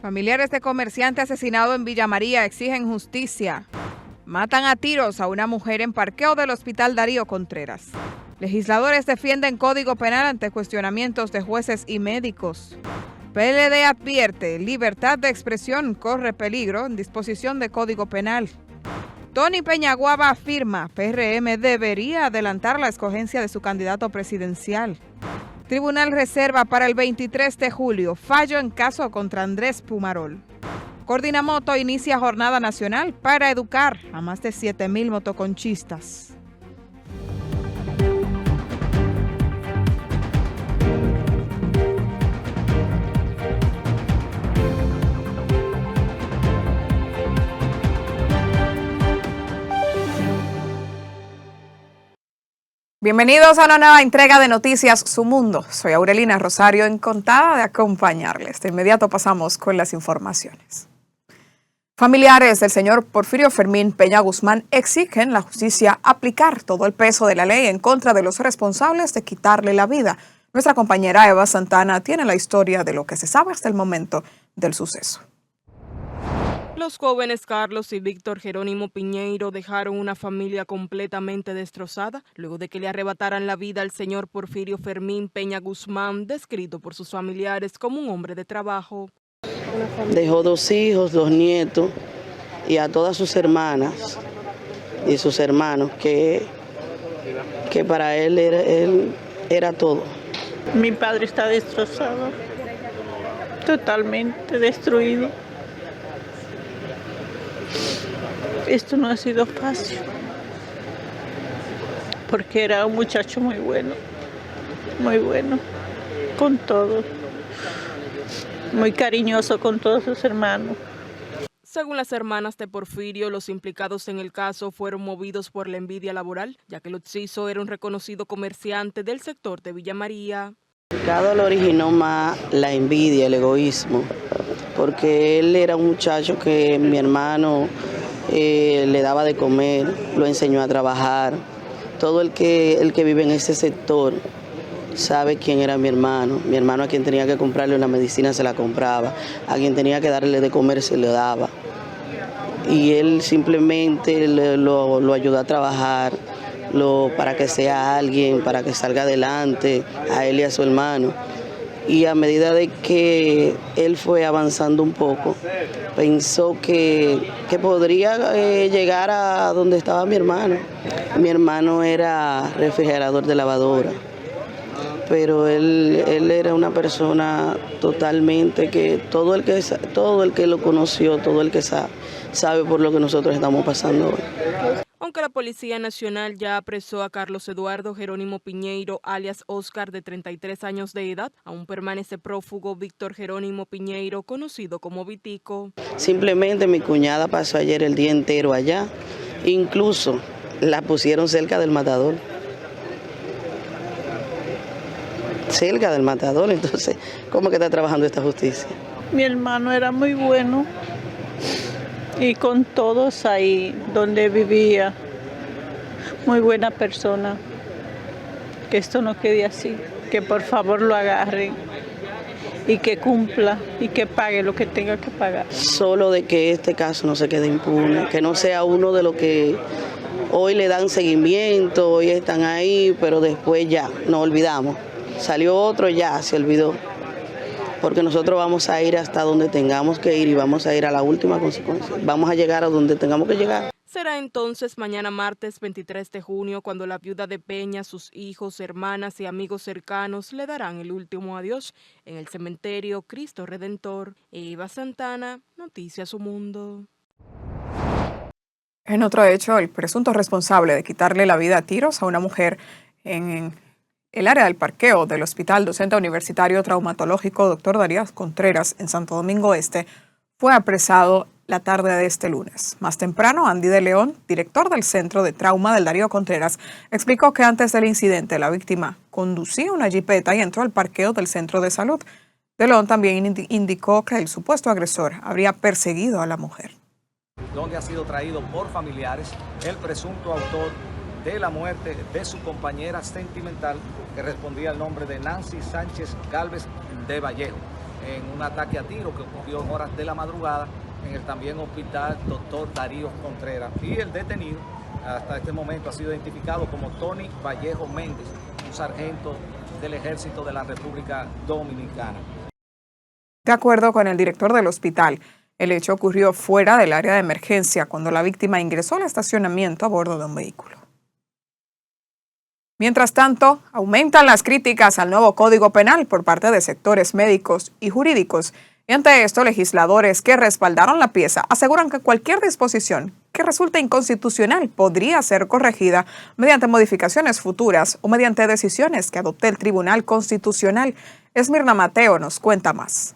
Familiares de comerciante asesinado en Villa María exigen justicia. Matan a tiros a una mujer en parqueo del Hospital Darío Contreras. Legisladores defienden Código Penal ante cuestionamientos de jueces y médicos. PLD advierte, libertad de expresión corre peligro en disposición de Código Penal. Tony Peñaguaba afirma, PRM debería adelantar la escogencia de su candidato presidencial. Tribunal reserva para el 23 de julio fallo en caso contra Andrés Pumarol. Coordinamoto inicia jornada nacional para educar a más de 7,000 motoconchistas. Bienvenidos a una nueva entrega de Noticias Su Mundo. Soy Aurelina Rosario, encantada de acompañarles. De inmediato pasamos con las informaciones. Familiares del señor Porfirio Fermín Peña Guzmán exigen la justicia aplicar todo el peso de la ley en contra de los responsables de quitarle la vida. Nuestra compañera Eva Santana tiene la historia de lo que se sabe hasta el momento del suceso. Los jóvenes Carlos y Víctor Jerónimo Piñeiro dejaron una familia completamente destrozada luego de que le arrebataran la vida al señor Porfirio Fermín Peña Guzmán, descrito por sus familiares como un hombre de trabajo. Dejó 2 hijos, 2 nietos y a todas sus hermanas y sus hermanos que para él era todo. Mi padre está destrozado, totalmente destruido. Esto no ha sido fácil, porque era un muchacho muy bueno, con todo, muy cariñoso con todos sus hermanos. Según las hermanas de Porfirio, los implicados en el caso fueron movidos por la envidia laboral, ya que el occiso era un reconocido comerciante del sector de Villa María. El pecado lo originó más la envidia, el egoísmo, porque él era un muchacho que mi hermano le daba de comer, lo enseñó a trabajar. Todo el que vive en ese sector sabe quién era mi hermano. Mi hermano, a quien tenía que comprarle una medicina se la compraba, a quien tenía que darle de comer se le daba. Y él simplemente lo ayudó a trabajar, para que sea alguien, para que salga adelante, a él y a su hermano. Y a medida de que él fue avanzando un poco, pensó que podría llegar a donde estaba mi hermano. Mi hermano era refrigerador de lavadora, pero él era una persona totalmente que todo el que lo conoció, todo el que sabe por lo que nosotros estamos pasando hoy. Aunque la Policía Nacional ya apresó a Carlos Eduardo Jerónimo Piñeiro, alias Oscar, de 33 años de edad, aún permanece prófugo Víctor Jerónimo Piñeiro, conocido como Vitico. Simplemente mi cuñada pasó ayer el día entero allá, incluso la pusieron cerca del matador. Cerca del matador, entonces, ¿cómo que está trabajando esta justicia? Mi hermano era muy bueno. Y con todos ahí donde vivía, muy buena persona. Que esto no quede así, que por favor lo agarren y que cumpla y que pague lo que tenga que pagar. Solo de que este caso no se quede impune, que no sea uno de los que hoy le dan seguimiento, hoy están ahí, pero después ya nos olvidamos. Salió otro, ya se olvidó. Porque nosotros vamos a ir hasta donde tengamos que ir y vamos a ir a la última consecuencia. Vamos a llegar a donde tengamos que llegar. Será entonces mañana martes 23 de junio cuando la viuda de Peña, sus hijos, hermanas y amigos cercanos le darán el último adiós en el cementerio Cristo Redentor. Eva Santana, Noticias Su Mundo. En otro hecho, el presunto responsable de quitarle la vida a tiros a una mujer en el área del parqueo del Hospital Docente Universitario Traumatológico Dr. Darío Contreras en Santo Domingo Este fue apresado la tarde de este lunes. Más temprano, Andy de León, director del Centro de Trauma del Darío Contreras, explicó que antes del incidente la víctima conducía una jipeta y entró al parqueo del centro de salud. De León también indicó que el supuesto agresor habría perseguido a la mujer. Donde ha sido traído por familiares el presunto autor de la muerte de su compañera sentimental, que respondía al nombre de Nancy Sánchez Gálvez de Vallejo. en un ataque a tiro que ocurrió en horas de la madrugada en el también hospital Dr. Darío Contreras. Y el detenido hasta este momento ha sido identificado como Tony Vallejo Méndez, un sargento del Ejército de la República Dominicana. De acuerdo con el director del hospital, el hecho ocurrió fuera del área de emergencia cuando la víctima ingresó al estacionamiento a bordo de un vehículo. Mientras tanto, aumentan las críticas al nuevo Código Penal por parte de sectores médicos y jurídicos. Y ante esto, legisladores que respaldaron la pieza aseguran que cualquier disposición que resulte inconstitucional podría ser corregida mediante modificaciones futuras o mediante decisiones que adopte el Tribunal Constitucional. Esmirna Mateo nos cuenta más.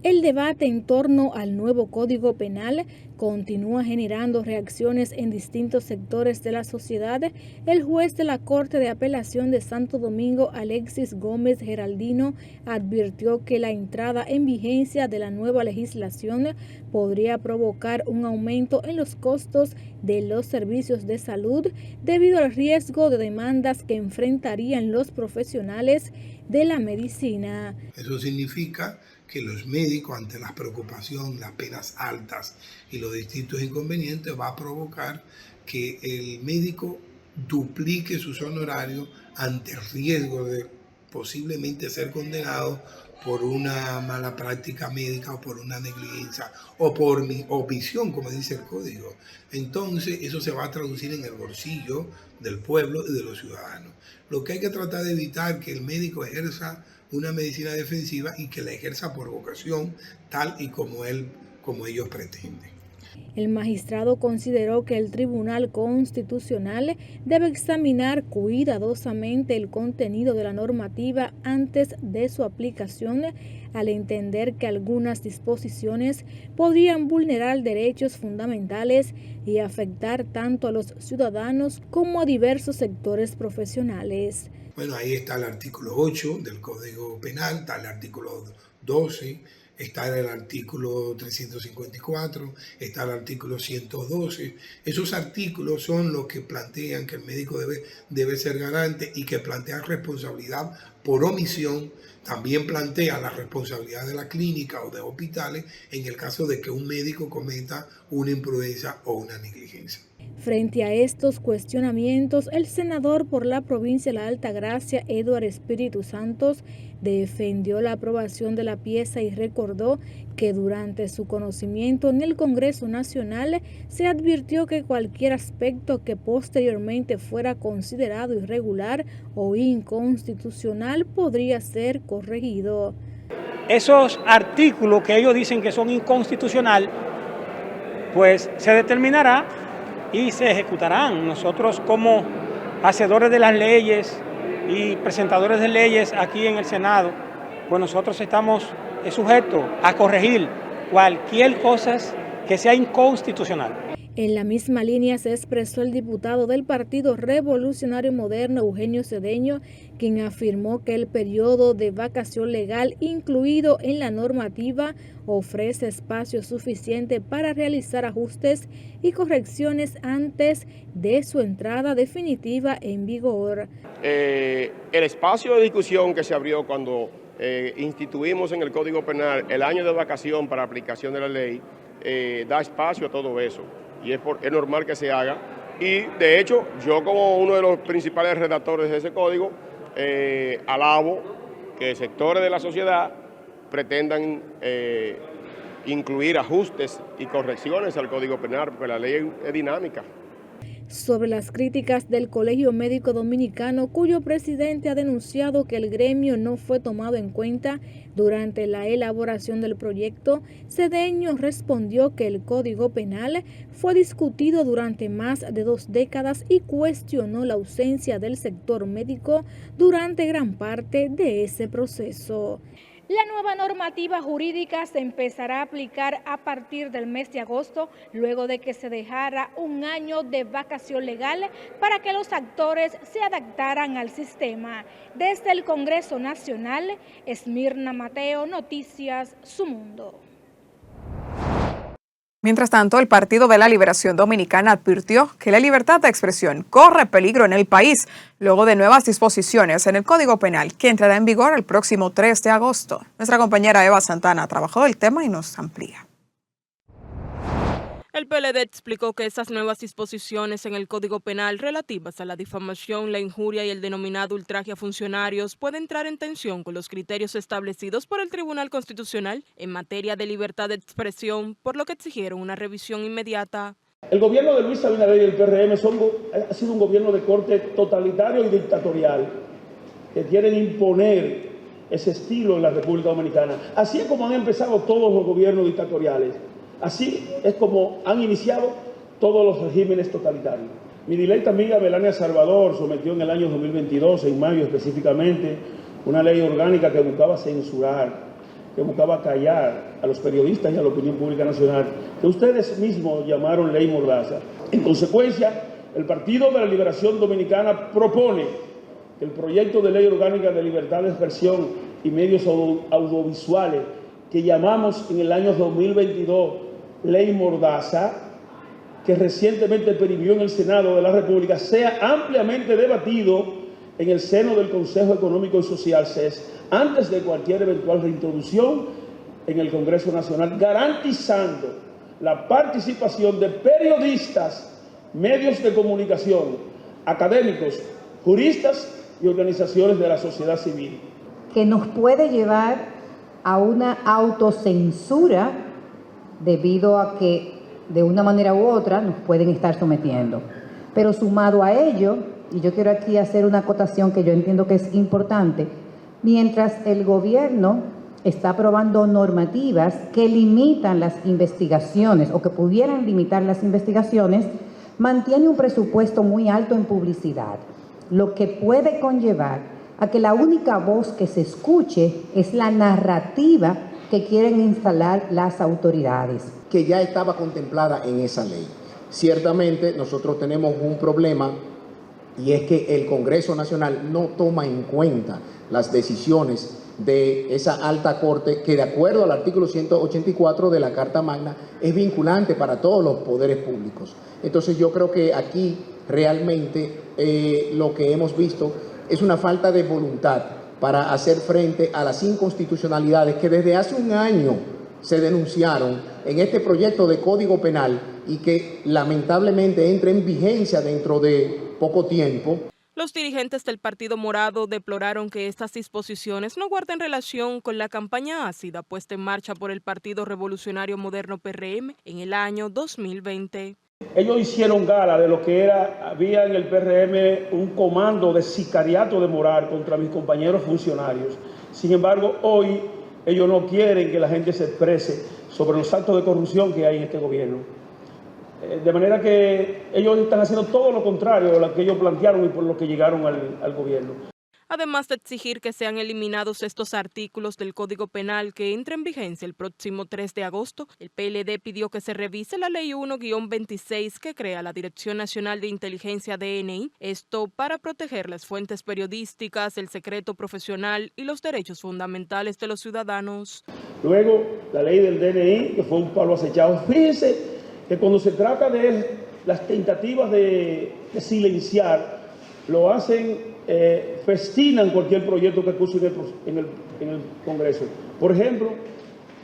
El debate en torno al nuevo Código Penal continúa generando reacciones en distintos sectores de la sociedad. El juez de la Corte de Apelación de Santo Domingo, Alexis Gómez Geraldino, advirtió que la entrada en vigencia de la nueva legislación podría provocar un aumento en los costos de los servicios de salud debido al riesgo de demandas que enfrentarían los profesionales de la medicina. Eso significa que los médicos, ante la preocupación, las penas altas y los distintos inconvenientes, va a provocar que el médico duplique sus honorarios ante el riesgo de posiblemente ser condenado por una mala práctica médica o por una negligencia o por omisión, como dice el código. Entonces eso se va a traducir en el bolsillo del pueblo y de los ciudadanos. Lo que hay que tratar de evitar que el médico ejerza una medicina defensiva y que la ejerza por vocación, tal y como ellos pretenden. El magistrado consideró que el Tribunal Constitucional debe examinar cuidadosamente el contenido de la normativa antes de su aplicación, al entender que algunas disposiciones podrían vulnerar derechos fundamentales y afectar tanto a los ciudadanos como a diversos sectores profesionales. Bueno, ahí está el artículo 8 del Código Penal, está el artículo 12, está el artículo 354, está el artículo 112. Esos artículos son los que plantean que el médico debe ser garante y que plantean responsabilidad por omisión. También plantea la responsabilidad de la clínica o de hospitales en el caso de que un médico cometa una imprudencia o una negligencia. Frente a estos cuestionamientos, el senador por la provincia de la Altagracia, Eduardo Espíritu Santos, defendió la aprobación de la pieza y recordó que durante su conocimiento en el Congreso Nacional se advirtió que cualquier aspecto que posteriormente fuera considerado irregular o inconstitucional podría ser corregido. Esos artículos que ellos dicen que son inconstitucionales, pues se determinará y se ejecutarán. Nosotros, como hacedores de las leyes y presentadores de leyes aquí en el Senado, pues nosotros estamos sujetos a corregir cualquier cosa que sea inconstitucional. En la misma línea se expresó el diputado del Partido Revolucionario Moderno, Eugenio Cedeño, quien afirmó que el periodo de vacación legal incluido en la normativa ofrece espacio suficiente para realizar ajustes y correcciones antes de su entrada definitiva en vigor. El espacio de discusión que se abrió cuando instituimos en el Código Penal el año de vacación para aplicación de la ley da espacio a todo eso. Y es normal que se haga. Y de hecho, yo como uno de los principales redactores de ese código, alabo que sectores de la sociedad pretendan incluir ajustes y correcciones al Código Penal, porque la ley es dinámica. Sobre las críticas del Colegio Médico Dominicano, cuyo presidente ha denunciado que el gremio no fue tomado en cuenta durante la elaboración del proyecto, Cedeño respondió que el Código Penal fue discutido durante más de 2 décadas y cuestionó la ausencia del sector médico durante gran parte de ese proceso. La nueva normativa jurídica se empezará a aplicar a partir del mes de agosto, luego de que se dejara un año de vacación legal para que los actores se adaptaran al sistema. Desde el Congreso Nacional, Esmirna Mateo, Noticias Su Mundo. Mientras tanto, el Partido de la Liberación Dominicana advirtió que la libertad de expresión corre peligro en el país luego de nuevas disposiciones en el Código Penal que entrará en vigor el próximo 3 de agosto. Nuestra compañera Eva Santana trabajó el tema y nos amplía. El PLD explicó que esas nuevas disposiciones en el Código Penal relativas a la difamación, la injuria y el denominado ultraje a funcionarios pueden entrar en tensión con los criterios establecidos por el Tribunal Constitucional en materia de libertad de expresión, por lo que exigieron una revisión inmediata. El gobierno de Luis Abinader y el PRM ha sido un gobierno de corte totalitario y dictatorial que quieren imponer ese estilo en la República Dominicana. Así es como han empezado todos los gobiernos dictatoriales. Así es como han iniciado todos los regímenes totalitarios. Mi dilecta amiga Melania Salvador sometió en el año 2022, en mayo específicamente, una ley orgánica que buscaba censurar, que buscaba callar a los periodistas y a la opinión pública nacional, que ustedes mismos llamaron ley Mordaza. En consecuencia, el Partido de la Liberación Dominicana propone que el proyecto de ley orgánica de libertad de expresión y medios audiovisuales, que llamamos en el año 2022 Ley Mordaza, que recientemente perimió en el Senado de la República, sea ampliamente debatido en el seno del Consejo Económico y Social, CES, antes de cualquier eventual reintroducción en el Congreso Nacional, garantizando la participación de periodistas, medios de comunicación, académicos, juristas y organizaciones de la sociedad civil. Que nos puede llevar a una autocensura debido a que de una manera u otra nos pueden estar sometiendo. Pero sumado a ello, y yo quiero aquí hacer una acotación que yo entiendo que es importante, mientras el gobierno está aprobando normativas que limitan las investigaciones o que pudieran limitar las investigaciones, mantiene un presupuesto muy alto en publicidad, lo que puede conllevar a que la única voz que se escuche es la narrativa que quieren instalar las autoridades. Que ya estaba contemplada en esa ley. Ciertamente nosotros tenemos un problema y es que el Congreso Nacional no toma en cuenta las decisiones de esa alta corte que, de acuerdo al artículo 184 de la Carta Magna, es vinculante para todos los poderes públicos. Entonces yo creo que aquí realmente lo que hemos visto es una falta de voluntad para hacer frente a las inconstitucionalidades que desde hace un año se denunciaron en este proyecto de Código Penal y que lamentablemente entra en vigencia dentro de poco tiempo. Los dirigentes del Partido Morado deploraron que estas disposiciones no guarden relación con la campaña ácida puesta en marcha por el Partido Revolucionario Moderno PRM en el año 2020. Ellos hicieron gala de lo que había en el PRM un comando de sicariato de moral contra mis compañeros funcionarios. Sin embargo, hoy ellos no quieren que la gente se exprese sobre los actos de corrupción que hay en este gobierno. De manera que ellos están haciendo todo lo contrario a lo que ellos plantearon y por lo que llegaron al gobierno. Además de exigir que sean eliminados estos artículos del Código Penal que entren en vigencia el próximo 3 de agosto, el PLD pidió que se revise la Ley 1-26 que crea la Dirección Nacional de Inteligencia DNI, esto para proteger las fuentes periodísticas, el secreto profesional y los derechos fundamentales de los ciudadanos. Luego, la ley del DNI, que fue un palo acechado. Fíjense que cuando se trata de las tentativas de silenciar, lo hacen, festinan cualquier proyecto que curse en el Congreso. Por ejemplo,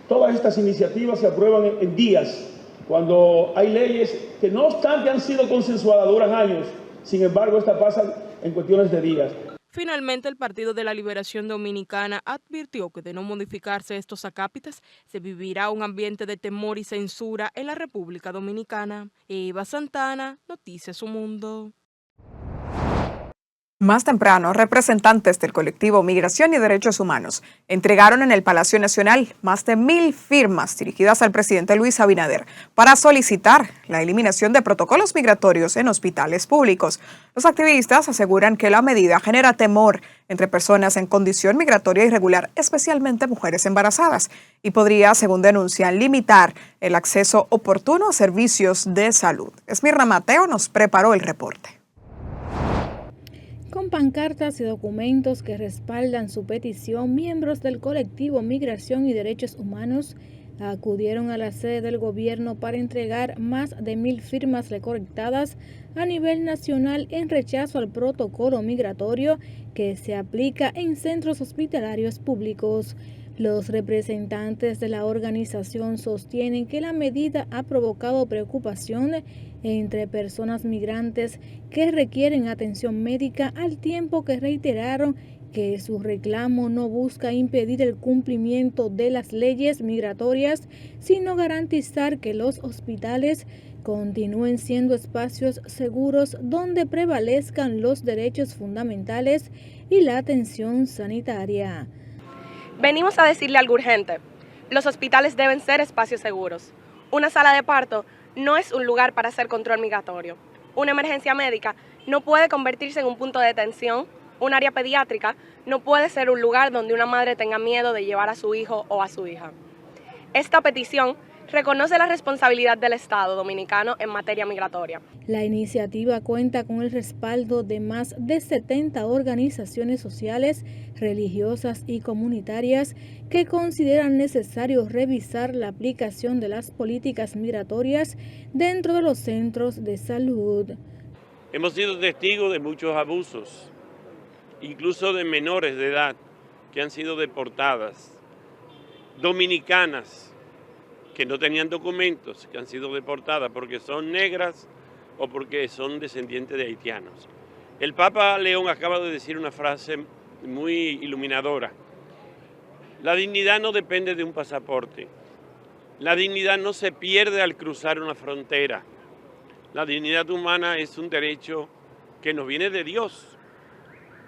todas estas iniciativas se aprueban en días, cuando hay leyes que no obstante han sido consensuadas, duran años, sin embargo estas pasan en cuestiones de días. Finalmente, el Partido de la Liberación Dominicana advirtió que de no modificarse estos acápites, se vivirá un ambiente de temor y censura en la República Dominicana. Eva Santana, Noticias Su Mundo. Más temprano, representantes del colectivo Migración y Derechos Humanos entregaron en el Palacio Nacional más de 1,000 firmas dirigidas al presidente Luis Abinader para solicitar la eliminación de protocolos migratorios en hospitales públicos. Los activistas aseguran que la medida genera temor entre personas en condición migratoria irregular, especialmente mujeres embarazadas, y podría, según denuncian, limitar el acceso oportuno a servicios de salud. Esmirna Mateo nos preparó el reporte. Con pancartas y documentos que respaldan su petición, miembros del colectivo Migración y Derechos Humanos acudieron a la sede del gobierno para entregar más de 1.000 firmas recolectadas a nivel nacional en rechazo al protocolo migratorio que se aplica en centros hospitalarios públicos. Los representantes de la organización sostienen que la medida ha provocado preocupación entre personas migrantes que requieren atención médica, al tiempo que reiteraron que su reclamo no busca impedir el cumplimiento de las leyes migratorias, sino garantizar que los hospitales continúen siendo espacios seguros donde prevalezcan los derechos fundamentales y la atención sanitaria. Venimos a decirle algo urgente. Los hospitales deben ser espacios seguros. Una sala de parto no es un lugar para hacer control migratorio. Una emergencia médica no puede convertirse en un punto de detención. Un área pediátrica no puede ser un lugar donde una madre tenga miedo de llevar a su hijo o a su hija. Esta petición reconoce la responsabilidad del Estado dominicano en materia migratoria. La iniciativa cuenta con el respaldo de más de 70 organizaciones sociales, religiosas y comunitarias que consideran necesario revisar la aplicación de las políticas migratorias dentro de los centros de salud. Hemos sido testigos de muchos abusos, incluso de menores de edad que han sido deportadas, dominicanas que no tenían documentos, que han sido deportadas porque son negras o porque son descendientes de haitianos. El Papa León acaba de decir una frase muy iluminadora. La dignidad no depende de un pasaporte. La dignidad no se pierde al cruzar una frontera. La dignidad humana es un derecho que nos viene de Dios.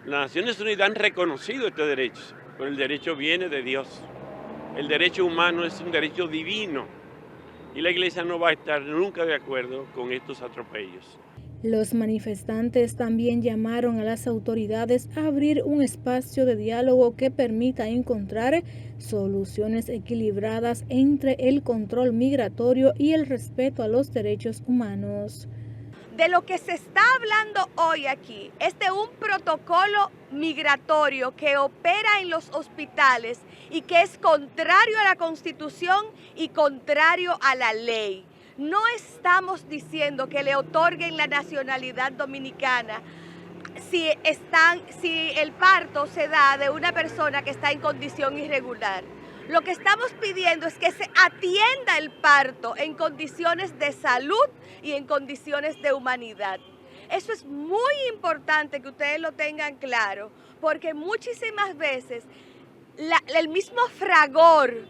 Las Naciones Unidas han reconocido este derecho, pero el derecho viene de Dios. El derecho humano es un derecho divino y la Iglesia no va a estar nunca de acuerdo con estos atropellos. Los manifestantes también llamaron a las autoridades a abrir un espacio de diálogo que permita encontrar soluciones equilibradas entre el control migratorio y el respeto a los derechos humanos. De lo que se está hablando hoy aquí es de un protocolo migratorio que opera en los hospitales y que es contrario a la Constitución y contrario a la ley. No estamos diciendo que le otorguen la nacionalidad dominicana si el parto se da de una persona que está en condición irregular. Lo que estamos pidiendo es que se atienda el parto en condiciones de salud y en condiciones de humanidad. Eso es muy importante que ustedes lo tengan claro, porque muchísimas veces el mismo fragor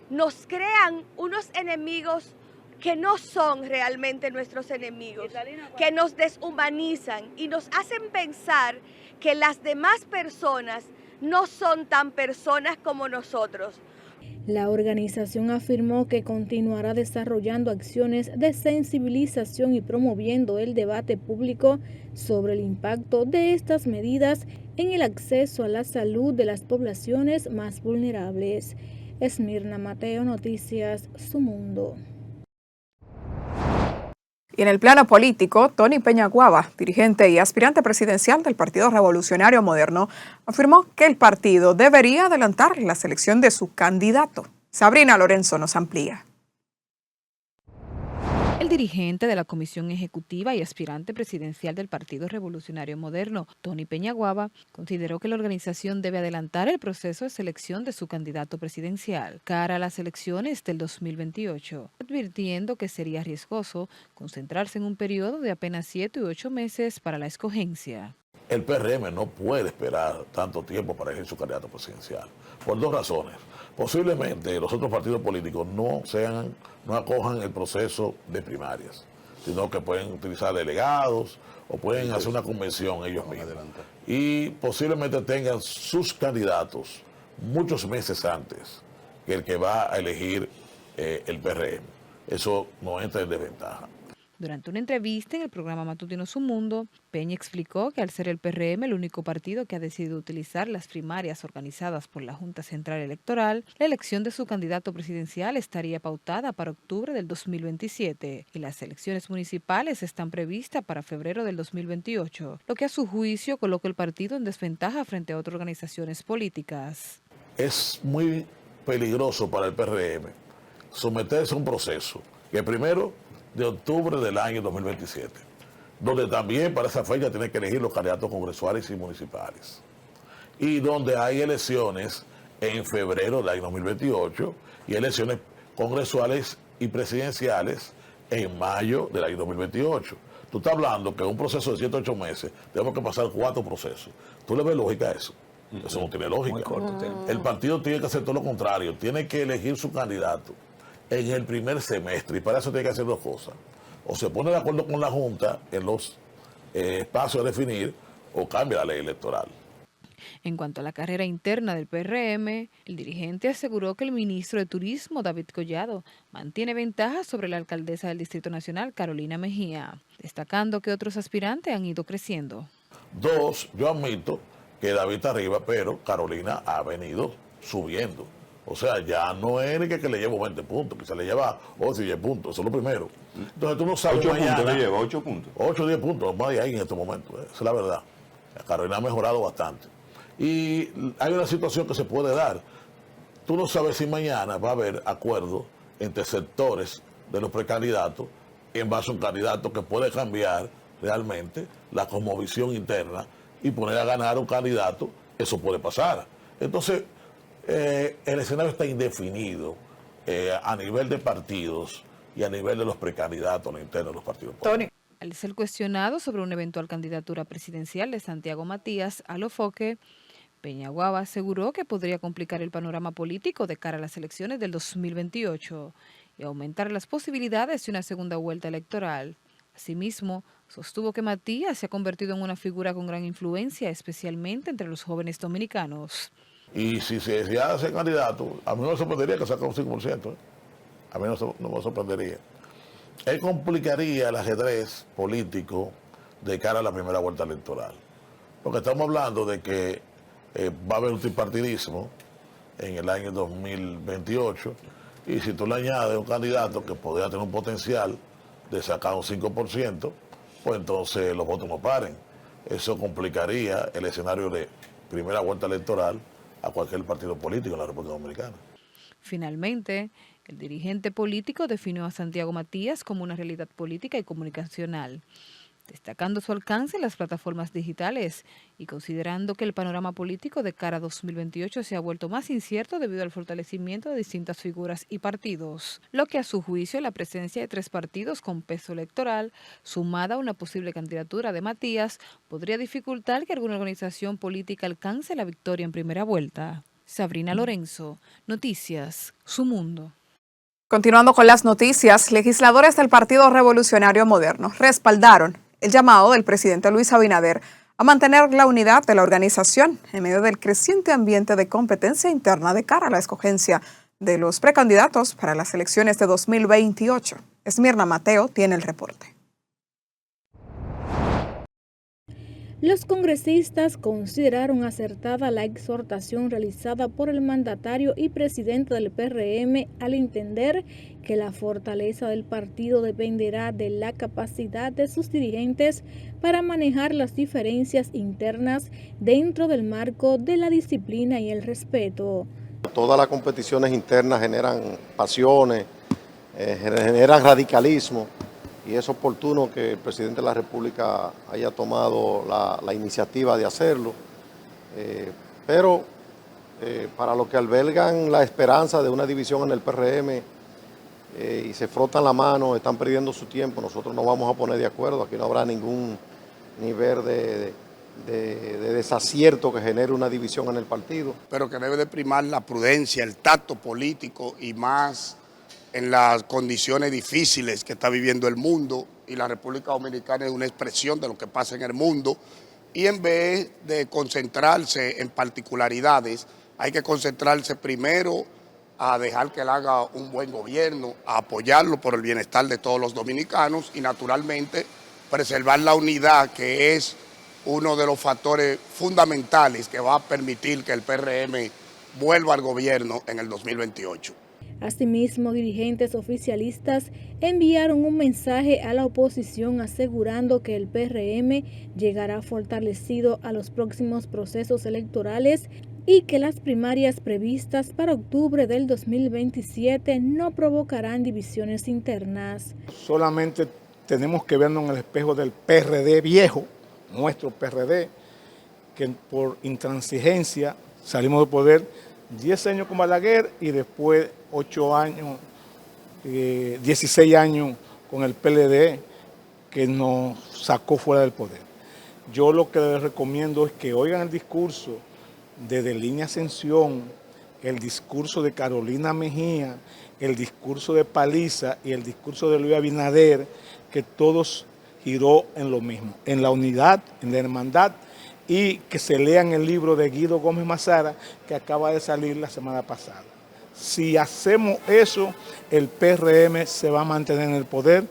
nos crean unos enemigos que no son realmente nuestros enemigos, que nos deshumanizan y nos hacen pensar que las demás personas no son tan personas como nosotros. La organización afirmó que continuará desarrollando acciones de sensibilización y promoviendo el debate público sobre el impacto de estas medidas en el acceso a la salud de las poblaciones más vulnerables. Esmirna Mateo, Noticias Su Mundo. Y en el plano político, Tony Peñaguaba, dirigente y aspirante presidencial del Partido Revolucionario Moderno, afirmó que el partido debería adelantar la selección de su candidato. Sabrina Lorenzo nos amplía. El dirigente de la Comisión Ejecutiva y aspirante presidencial del Partido Revolucionario Moderno, Tony Peñaguaba, consideró que la organización debe adelantar el proceso de selección de su candidato presidencial cara a las elecciones del 2028, advirtiendo que sería riesgoso concentrarse en un periodo de apenas 7 u 8 meses para la escogencia. El PRM no puede esperar tanto tiempo para elegir su candidato presidencial, por dos razones. Posiblemente los otros partidos políticos no acojan el proceso de primarias, sino que pueden utilizar delegados o pueden hacer una convención ellos mismos. Y posiblemente tengan sus candidatos muchos meses antes que el que va a elegir el PRM. Eso no entra en desventaja. Durante una entrevista en el programa matutino Su Mundo, Peña explicó que al ser el PRM el único partido que ha decidido utilizar las primarias organizadas por la Junta Central Electoral, la elección de su candidato presidencial estaría pautada para octubre del 2027 y las elecciones municipales están previstas para febrero del 2028, lo que a su juicio coloca el partido en desventaja frente a otras organizaciones políticas. Es muy peligroso para el PRM someterse a un proceso que primero de octubre del año 2027, donde también para esa fecha tiene que elegir los candidatos congresuales y municipales, y donde hay elecciones en febrero del año 2028 y elecciones congresuales y presidenciales en mayo del año 2028. Tú estás hablando que en un proceso de 7 o 8 meses tenemos que pasar 4 procesos. ¿Tú le ves lógica a eso? Eso no tiene lógica. El partido tiene que hacer todo lo contrario, tiene que elegir su candidato en el primer semestre, y para eso tiene que hacer 2 cosas. O se pone de acuerdo con la Junta en los espacios a definir, o cambia la ley electoral. En cuanto a la carrera interna del PRM, el dirigente aseguró que el ministro de Turismo, David Collado, mantiene ventaja sobre la alcaldesa del Distrito Nacional, Carolina Mejía, destacando que otros aspirantes han ido creciendo. 2, yo admito que David está arriba, pero Carolina ha venido subiendo. O sea, ya no es que le llevo 20 puntos, que se le lleva 8 y 10 puntos, eso es lo primero. Entonces tú no sabes 8 mañana. puntos le lleva, 8 puntos. 8 o 10 puntos, más de ahí en este momento, esa es la verdad. Carolina ha mejorado bastante. Y hay una situación que se puede dar. Tú no sabes si mañana va a haber acuerdos entre sectores de los precandidatos en base a un candidato que puede cambiar realmente la cosmovisión interna y poner a ganar a un candidato. Eso puede pasar. Entonces, el escenario está indefinido a nivel de partidos y a nivel de los precandidatos internos de los partidos políticos. Al ser cuestionado sobre una eventual candidatura presidencial de Santiago Matías a Alofoque, Peñaguaba aseguró que podría complicar el panorama político de cara a las elecciones del 2028 y aumentar las posibilidades de una segunda vuelta electoral. Asimismo, sostuvo que Matías se ha convertido en una figura con gran influencia, especialmente entre los jóvenes dominicanos. Y si se hace candidato, a mí no me sorprendería que saque un 5%. A mí no me sorprendería. Él complicaría el ajedrez político de cara a la primera vuelta electoral. Porque estamos hablando de que va a haber un tripartidismo en el año 2028 y si tú le añades un candidato que podría tener un potencial de sacar un 5%, pues entonces los votos no paren. Eso complicaría el escenario de primera vuelta electoral a cualquier partido político en la República Dominicana. Finalmente, el dirigente político definió a Santiago Matías como una realidad política y comunicacional, destacando su alcance en las plataformas digitales y considerando que el panorama político de cara a 2028 se ha vuelto más incierto debido al fortalecimiento de distintas figuras y partidos, lo que a su juicio la presencia de 3 partidos con peso electoral, sumada a una posible candidatura de Matías, podría dificultar que alguna organización política alcance la victoria en primera vuelta. Sabrina Lorenzo, Noticias, Su Mundo. Continuando con las noticias, legisladores del Partido Revolucionario Moderno respaldaron el llamado del presidente Luis Abinader a mantener la unidad de la organización en medio del creciente ambiente de competencia interna de cara a la escogencia de los precandidatos para las elecciones de 2028. Esmirna Mateo tiene el reporte. Los congresistas consideraron acertada la exhortación realizada por el mandatario y presidente del PRM al entender que la fortaleza del partido dependerá de la capacidad de sus dirigentes para manejar las diferencias internas dentro del marco de la disciplina y el respeto. Todas las competiciones internas generan pasiones, generan radicalismo. Y es oportuno que el presidente de la República haya tomado la iniciativa de hacerlo, pero para los que albergan la esperanza de una división en el PRM y se frotan la mano, están perdiendo su tiempo, nosotros nos vamos a poner de acuerdo, aquí no habrá ningún nivel de desacierto que genere una división en el partido. Pero que debe de primar la prudencia, el tacto político y más en las condiciones difíciles que está viviendo el mundo, y la República Dominicana es una expresión de lo que pasa en el mundo, y en vez de concentrarse en particularidades, hay que concentrarse primero a dejar que él haga un buen gobierno, a apoyarlo por el bienestar de todos los dominicanos y naturalmente preservar la unidad, que es uno de los factores fundamentales que va a permitir que el PRM vuelva al gobierno en el 2028. Asimismo, dirigentes oficialistas enviaron un mensaje a la oposición asegurando que el PRM llegará fortalecido a los próximos procesos electorales y que las primarias previstas para octubre del 2027 no provocarán divisiones internas. Solamente tenemos que vernos en el espejo del PRD viejo, nuestro PRD, que por intransigencia salimos del poder 10 años con Balaguer y después 8 años, 16 años con el PLD, que nos sacó fuera del poder. Yo lo que les recomiendo es que oigan el discurso de Delín Ascensión, el discurso de Carolina Mejía, el discurso de Paliza y el discurso de Luis Abinader, que todos giró en lo mismo, en la unidad, en la hermandad, y que se lean el libro de Guido Gómez Mazara, que acaba de salir la semana pasada. Si hacemos eso, el PRM se va a mantener en el poder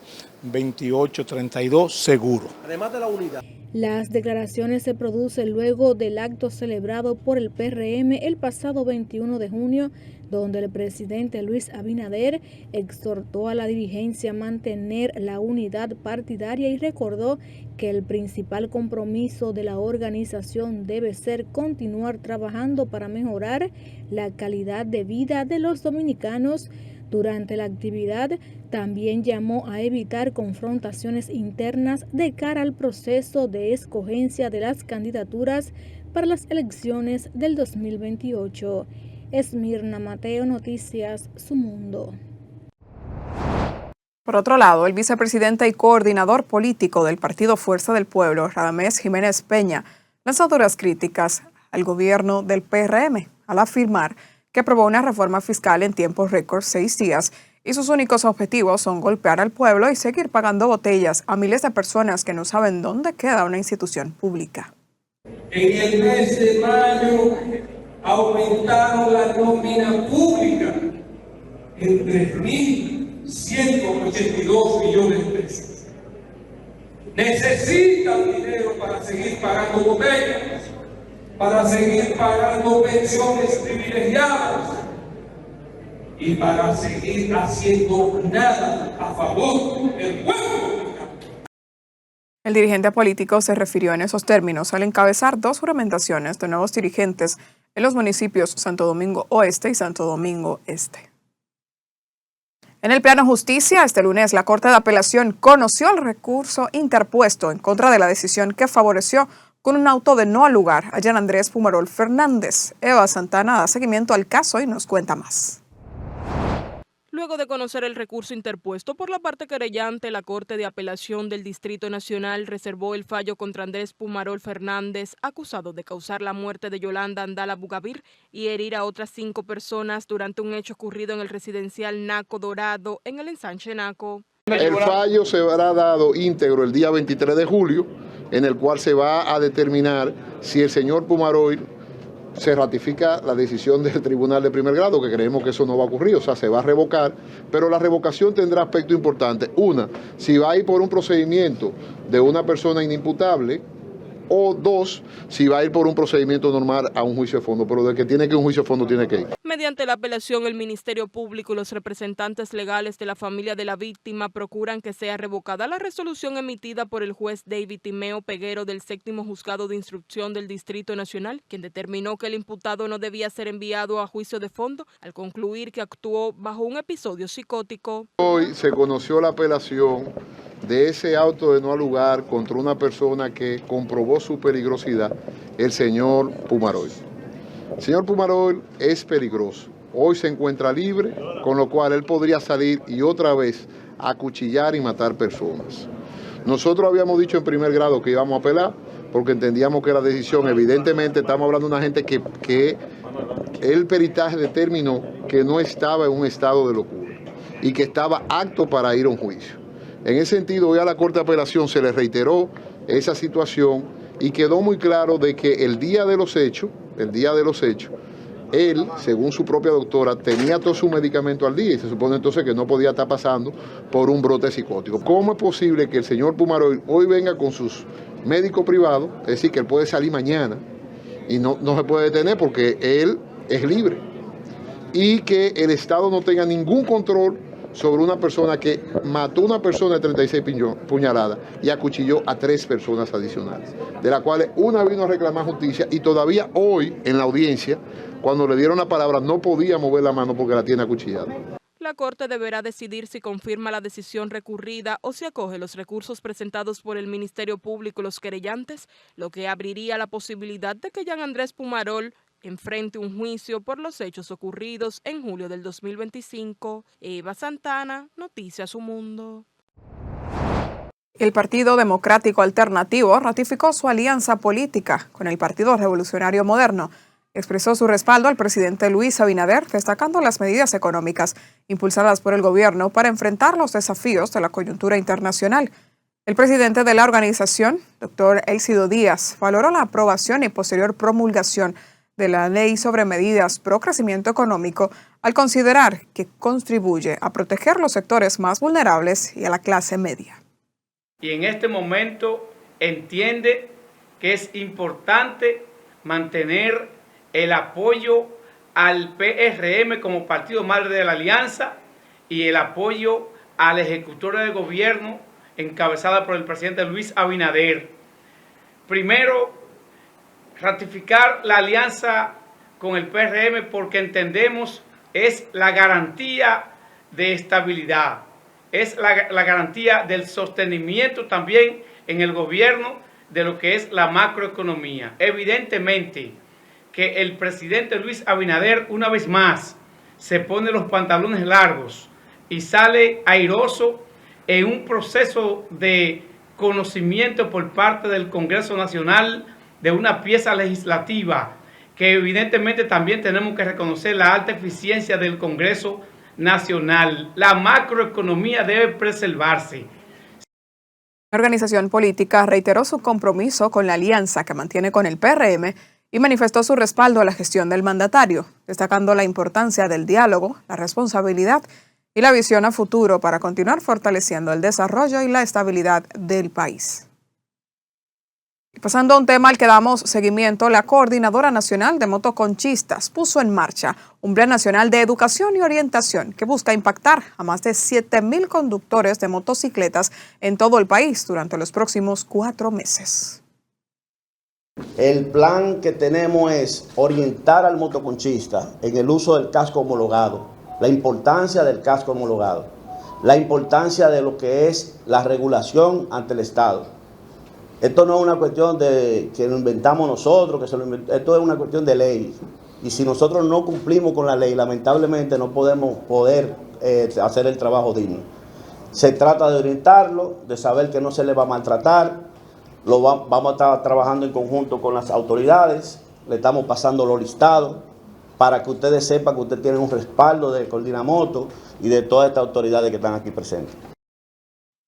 28-32 seguro. Además de la unidad. Las declaraciones se producen luego del acto celebrado por el PRM el pasado 21 de junio, donde el presidente Luis Abinader exhortó a la dirigencia a mantener la unidad partidaria y recordó que el principal compromiso de la organización debe ser continuar trabajando para mejorar la calidad de vida de los dominicanos. Durante la actividad, también llamó a evitar confrontaciones internas de cara al proceso de escogencia de las candidaturas para las elecciones del 2028. Esmirna Mateo, Noticias Su Mundo. Por otro lado, el vicepresidente y coordinador político del Partido Fuerza del Pueblo, Radamés Jiménez Peña, lanzó duras críticas al gobierno del PRM al afirmar que aprobó una reforma fiscal en tiempos récord 6 días y sus únicos objetivos son golpear al pueblo y seguir pagando botellas a miles de personas que no saben dónde queda una institución pública. En el mes de mayo aumentaron la nómina pública en 3.182 millones de pesos. Necesitan dinero para seguir pagando botellas, para seguir pagando pensiones privilegiadas y para seguir haciendo nada a favor del pueblo. El dirigente político se refirió en esos términos al encabezar 2 juramentaciones de nuevos dirigentes en los municipios Santo Domingo Oeste y Santo Domingo Este. En el plano justicia, este lunes la Corte de Apelación conoció el recurso interpuesto en contra de la decisión que favoreció con un auto de no al lugar a Jean Andrés Pumarol Fernández. Eva Santana da seguimiento al caso y nos cuenta más. Luego de conocer el recurso interpuesto por la parte querellante, la Corte de Apelación del Distrito Nacional reservó el fallo contra Andrés Pumarol Fernández, acusado de causar la muerte de Yolanda Andala Bugavir y herir a otras 5 personas durante un hecho ocurrido en el residencial Naco Dorado, en el ensanche Naco. El fallo se verá dado íntegro el día 23 de julio, en el cual se va a determinar si el señor Pumarol se ratifica la decisión del Tribunal de Primer Grado, que creemos que eso no va a ocurrir, o sea, se va a revocar, pero la revocación tendrá aspectos importantes. Una, si va a ir por un procedimiento de una persona inimputable, o 2, si va a ir por un procedimiento normal a un juicio de fondo, pero de que tiene que ir a un juicio de fondo tiene que ir. Mediante la apelación, el Ministerio Público y los representantes legales de la familia de la víctima procuran que sea revocada la resolución emitida por el juez David Timeo Peguero del 7º Juzgado de Instrucción del Distrito Nacional, quien determinó que el imputado no debía ser enviado a juicio de fondo al concluir que actuó bajo un episodio psicótico. Hoy se conoció la apelación de ese auto de no al lugar contra una persona que comprobó su peligrosidad, el señor Pumarol. El señor Pumarol es peligroso. Hoy se encuentra libre, con lo cual él podría salir y otra vez acuchillar y matar personas. Nosotros habíamos dicho en primer grado que íbamos a apelar porque entendíamos que la decisión, evidentemente estamos hablando de una gente que el peritaje determinó que no estaba en un estado de locura y que estaba apto para ir a un juicio. En ese sentido, hoy a la Corte de Apelación se le reiteró esa situación y quedó muy claro de que el día de los hechos, él, según su propia doctora, tenía todo su medicamento al día y se supone entonces que no podía estar pasando por un brote psicótico. ¿Cómo es posible que el señor Pumaroy hoy venga con sus médicos privados, es decir, que él puede salir mañana y no se puede detener porque él es libre, y que el Estado no tenga ningún control sobre una persona que mató a una persona de 36 puñaladas y acuchilló a 3 personas adicionales, de las cuales una vino a reclamar justicia y todavía hoy en la audiencia, cuando le dieron la palabra, no podía mover la mano porque la tiene acuchillada. La Corte deberá decidir si confirma la decisión recurrida o si acoge los recursos presentados por el Ministerio Público y los querellantes, lo que abriría la posibilidad de que Jean Andrés Pumarol enfrente un juicio por los hechos ocurridos en julio del 2025. Eva Santana, Noticias Su Mundo. El Partido Democrático Alternativo ratificó su alianza política con el Partido Revolucionario Moderno. Expresó su respaldo al presidente Luis Abinader, destacando las medidas económicas impulsadas por el gobierno para enfrentar los desafíos de la coyuntura internacional. El presidente de la organización, doctor Elcido Díaz, valoró la aprobación y posterior promulgación de la Ley sobre Medidas pro Crecimiento Económico al considerar que contribuye a proteger los sectores más vulnerables y a la clase media. Y en este momento entiende que es importante mantener el apoyo al PRM como partido madre de la alianza y el apoyo a la ejecutora de gobierno encabezada por el presidente Luis Abinader. Primero, ratificar la alianza con el PRM porque entendemos es la garantía de estabilidad, es la garantía del sostenimiento también en el gobierno de lo que es la macroeconomía. Evidentemente que el presidente Luis Abinader una vez más se pone los pantalones largos y sale airoso en un proceso de conocimiento por parte del Congreso Nacional de una pieza legislativa que evidentemente también tenemos que reconocer la alta eficiencia del Congreso Nacional. La macroeconomía debe preservarse. La organización política reiteró su compromiso con la alianza que mantiene con el PRM y manifestó su respaldo a la gestión del mandatario, destacando la importancia del diálogo, la responsabilidad y la visión a futuro para continuar fortaleciendo el desarrollo y la estabilidad del país. Y pasando a un tema al que damos seguimiento, la Coordinadora Nacional de Motoconchistas puso en marcha un plan nacional de educación y orientación que busca impactar a más de 7,000 conductores de motocicletas en todo el país durante los próximos 4 meses. El plan que tenemos es orientar al motoconchista en el uso del casco homologado, la importancia del casco homologado, la importancia de lo que es la regulación ante el Estado. Esto no es una cuestión de que lo inventamos nosotros, esto es una cuestión de ley. Y si nosotros no cumplimos con la ley, lamentablemente no podemos hacer el trabajo digno. Se trata de orientarlo, de saber que no se le va a maltratar. Vamos a estar trabajando en conjunto con las autoridades, le estamos pasando los listados para que ustedes sepan que ustedes tienen un respaldo de Coordinamoto y de todas estas autoridades que están aquí presentes.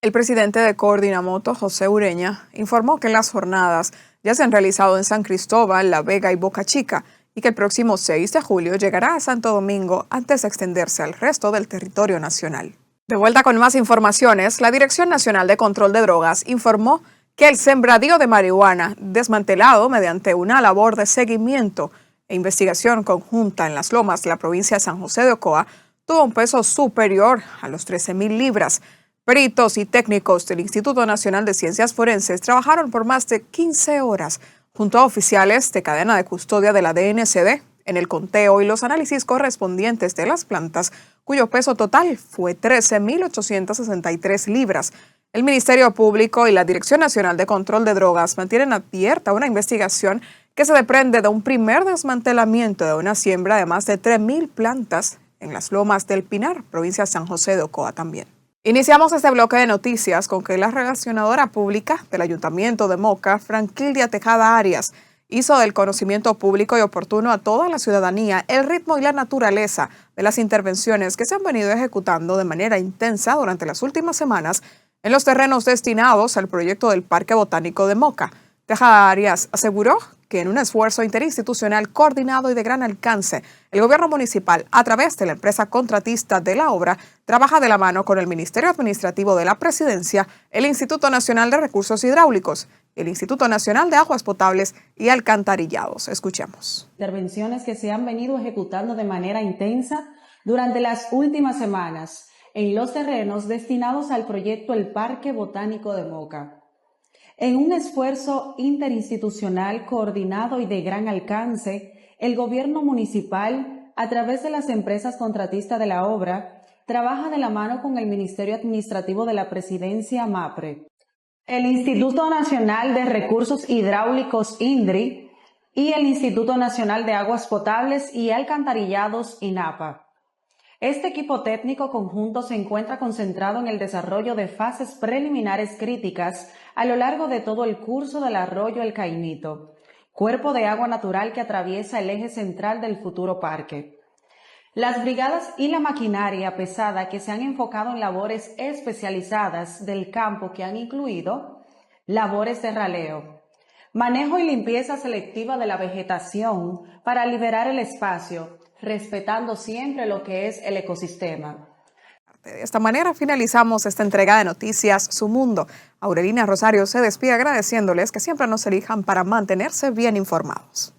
El presidente de Coordinamoto, José Ureña, informó que las jornadas ya se han realizado en San Cristóbal, La Vega y Boca Chica y que el próximo 6 de julio llegará a Santo Domingo antes de extenderse al resto del territorio nacional. De vuelta con más informaciones, la Dirección Nacional de Control de Drogas informó que el sembradío de marihuana, desmantelado mediante una labor de seguimiento e investigación conjunta en las lomas de la provincia de San José de Ocoa, tuvo un peso superior a los 13,000 libras. Peritos y técnicos del Instituto Nacional de Ciencias Forenses trabajaron por más de 15 horas junto a oficiales de cadena de custodia de la DNCD en el conteo y los análisis correspondientes de las plantas, cuyo peso total fue 13,863 libras. El Ministerio Público y la Dirección Nacional de Control de Drogas mantienen abierta una investigación que se desprende de un primer desmantelamiento de una siembra de más de 3,000 plantas en las lomas del Pinar, provincia de San José de Ocoa también. Iniciamos este bloque de noticias con que la relacionadora pública del Ayuntamiento de Moca, Franquildia Tejada Arias, hizo del conocimiento público y oportuno a toda la ciudadanía el ritmo y la naturaleza de las intervenciones que se han venido ejecutando de manera intensa durante las últimas semanas en los terrenos destinados al proyecto del Parque Botánico de Moca. Tejada Arias aseguró que en un esfuerzo interinstitucional coordinado y de gran alcance, el gobierno municipal, a través de la empresa contratista de la obra, trabaja de la mano con el Ministerio Administrativo de la Presidencia, el Instituto Nacional de Recursos Hidráulicos, el Instituto Nacional de Aguas Potables y Alcantarillados. Escuchemos. Intervenciones que se han venido ejecutando de manera intensa durante las últimas semanas en los terrenos destinados al proyecto El Parque Botánico de Moca. En un esfuerzo interinstitucional coordinado y de gran alcance, el gobierno municipal, a través de las empresas contratistas de la obra, trabaja de la mano con el Ministerio Administrativo de la Presidencia, MAPRE, el Instituto Nacional de Recursos Hidráulicos, INDRI, y el Instituto Nacional de Aguas Potables y Alcantarillados, INAPA. Este equipo técnico conjunto se encuentra concentrado en el desarrollo de fases preliminares críticas a lo largo de todo el curso del arroyo El Caimito, cuerpo de agua natural que atraviesa el eje central del futuro parque. Las brigadas y la maquinaria pesada que se han enfocado en labores especializadas del campo que han incluido labores de raleo, manejo y limpieza selectiva de la vegetación para liberar el espacio, respetando siempre lo que es el ecosistema. De esta manera finalizamos esta entrega de Noticias Su Mundo. Aurelina Rosario se despide agradeciéndoles que siempre nos elijan para mantenerse bien informados.